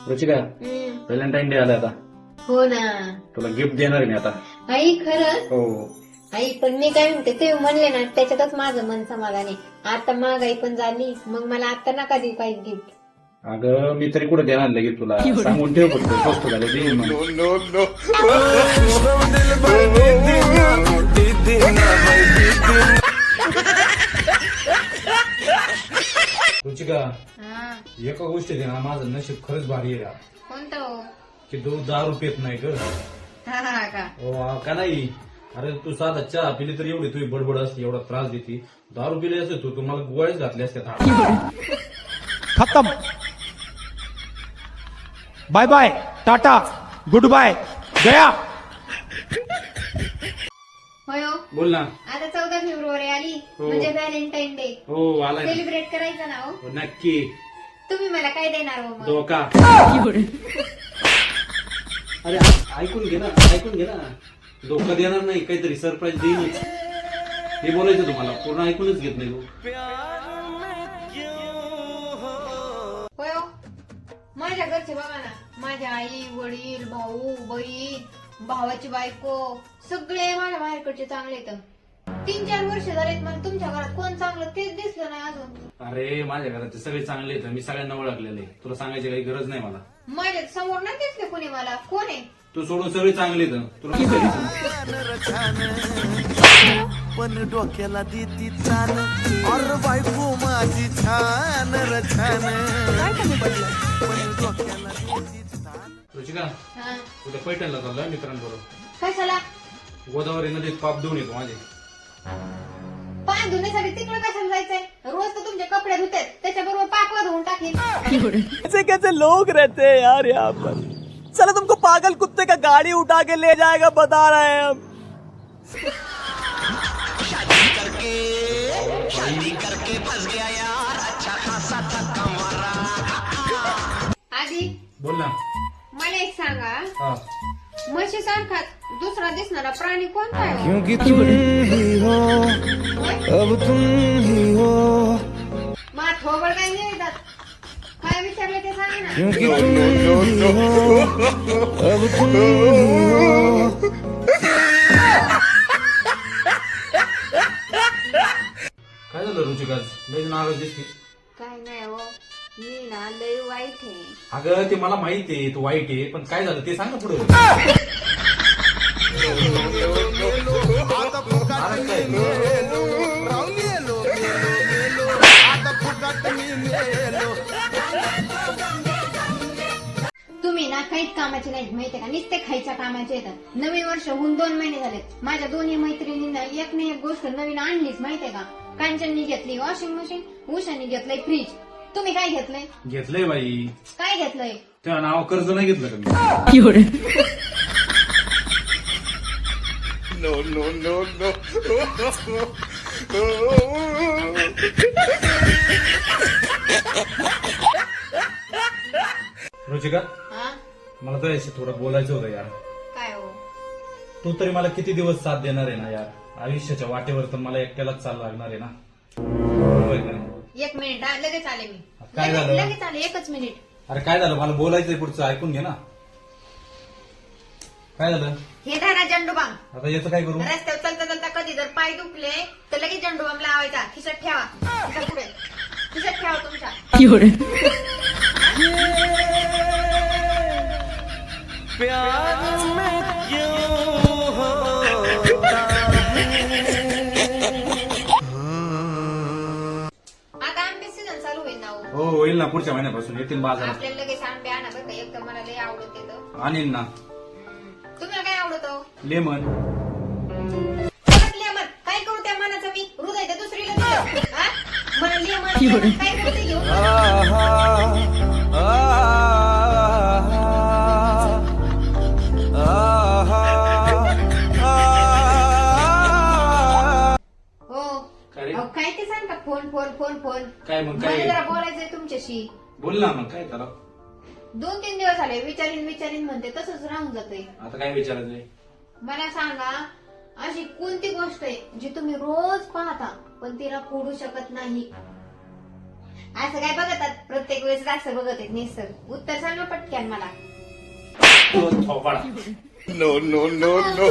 Ruchika Valentine day आला आता. हो ना. तुला गिफ्ट देणार आहे मी आता. आई खरंच. हो. आई पण मी काय म्हणते ते म्हणले ना त्याच्यातच माझं मन समाधान आहे. आता महागाई पण झाली मग मला आता नका देऊ काही गिफ्ट. अगं मी तरी कुठे देणार नाही गिफ्ट तुला. सांगून ठेव फक्त स्वस्त झालं देईन मग. रुचिका एका गोष्टी ना माझं नशीब खरंच भारी आहे यार. कोणतं हो? की तू दारू पित नाही ग. का हो का नाही. अरे तू साधा चहा पिली तर एवढी तुझी बडबड असते एवढा त्रास देते. दारू पिली असते तू तुम्हाला गोळ्याच घातले असते. खत्म. Bye bye tata good bye गया. होय हो. बोल ना. आता 14 फेब्रुवारी आली हो. म्हणजे व्हॅलेंटाईन डे हो आलाय ना. सेलिब्रेट करायचं ना हो. हो, नक्की. तुम्ही मला काय देणार हो मग? धोका. अरे ऐकून घे ना ऐकून घे ना. धोका देणार नाही काहीतरी सरप्राईज देईनच. हे बोलायचं तुम्हाला पूर्ण ऐकूनच घेत नाही तू. होय हो. माझ्या घरचे बघा ना माझ्या आई वडील भाऊ बहीण भावाची बायको सगळे माझ्या बाहेरकडचे चांगले आहेत. 3-4 वर्ष झालेत मला तुमच्या घरात कोण चांगलं तेच दिसलं नाही अजून. अरे माझ्या घरात सगळे चांगले आहेत. मी सगळ्यांना ओळखलेले आहे. तुला सांगायची काही गरज नाही मला. माझ्या समोर नाही दिसले कोणी मला. कोण आहे? तू सोडून सगळे चांगले आहेत. तुला कसं पण डोक्याला देती छान और बायको माझी छान रछान पण डोक्याला देती छान. रुचिका हा. उद्या पैठणला चाललोय मित्रांबरोबर. कशाला? गोदावरी नदीत पाप देऊन येतो माझे. पाय धुण्यासाठी तिकडे कशाला जायचंय? रोज तर तुमचे कपडे धुतेत त्याच्याबरोबर पाकवा धुवून टाकेल. कैसे कैसे लोग रहते हैं यार यहाँ पर. चलो तुमको पागल कुत्ते का गाड़ी उठा के ले जाएगा बता रहे हैं हम. आधी बोल ना. मला एक सांगा हा. म्हशी सारखा दुसरा दिसणारा प्राणी कोणता आहे? क्योंकि तुम ही हो अब तुम ही हो मा थोबड काय नाही येतात. काय विचारलं ते सांगा ना. क्योंकि तुम ही हो अब तुम ही हो. काय झालं रुचिका लय नाराज दिसते. काय नाही हो मी ना लय वाईट आहे. अगं ते मला माहिती आहे तू वाईट आहे पण काय झालं ते सांग ना पुढे. तुम्ही ना काहीच कामाचे नाहीत माहितीये का. नुसते खायच्या कामाचे येतात. नवीन वर्ष होऊन 2 महिने झाले. माझ्या दोन्ही मैत्रिणींना एक ना एक गोष्ट नवीन आणलीच माहितीये का. कांचननी घेतली वॉशिंग मशीन उषाने घेतलंय फ्रीज. तुम्ही काय घेतलंय? घेतलंय बाई. काय घेतलंय? त्या नाव कर्ज नाही घेतलं का मी. रुचिका हा मला तुझ्याशी थोडं बोलायचं होतं यार. काय हो? तू तरी मला किती दिवस साथ देणार आहे ना यार. आयुष्याच्या वाटेवर तर मला एकट्यालाच चाल लागणार आहे ना. बरोबर आहे का नाही? 1 मिनिट हा लगेच आले मी. काय झालं? लगेच आले 1च मिनिट. अरे काय झालं मला बोलायचंय पुढचं ऐकून घे ना. काय झालं हे धरा झंडूबाम. आता याचं काय करू. रस्त्यावर चालता चालता कधी जर पाय दुखले तर लगेच झंडूबाम लावायचा. खिशात ठेवा. खिशात पुढे खिशात ठेवा तुमच्या. प्यार में क्यों होता आता आंबे सीझन चालू होईल ना हो. हो होईल ना पुढच्या महिन्यापासून येतील बाजारात. आपल्याला लगेच आंबे आणा बरं का. एक तर मला लय आवडत येतं. आणीन ना. तुम्हाला काय आवडतं? लेमन. परत लेमन. काय करू त्या मनाचं मी? हृदय तर दुसरीला दिलं. हा? मला लेमन काय करते घेऊन? हो काय रे? अहो, काय ते सांगता फोन फोन फोन फोन. काय मग मला काय जरा बोलायचंय तुमच्याशी. बोल ना मग काय त्याला. 2-3 दिवस आले विचारीन म्हणते तसंच राहून जातंय. आता काय विचारायचंय. मला सांगा अशी कोणती गोष्ट आहे जी तुम्ही रोज पाहता पण तिला फोडू शकत नाही? असं काय बघतात प्रत्येक वेळेस असं बघत आहेत निसर उत्तर सांग ना पटक्यान मला. तो थोबाडा. no, no, no, no.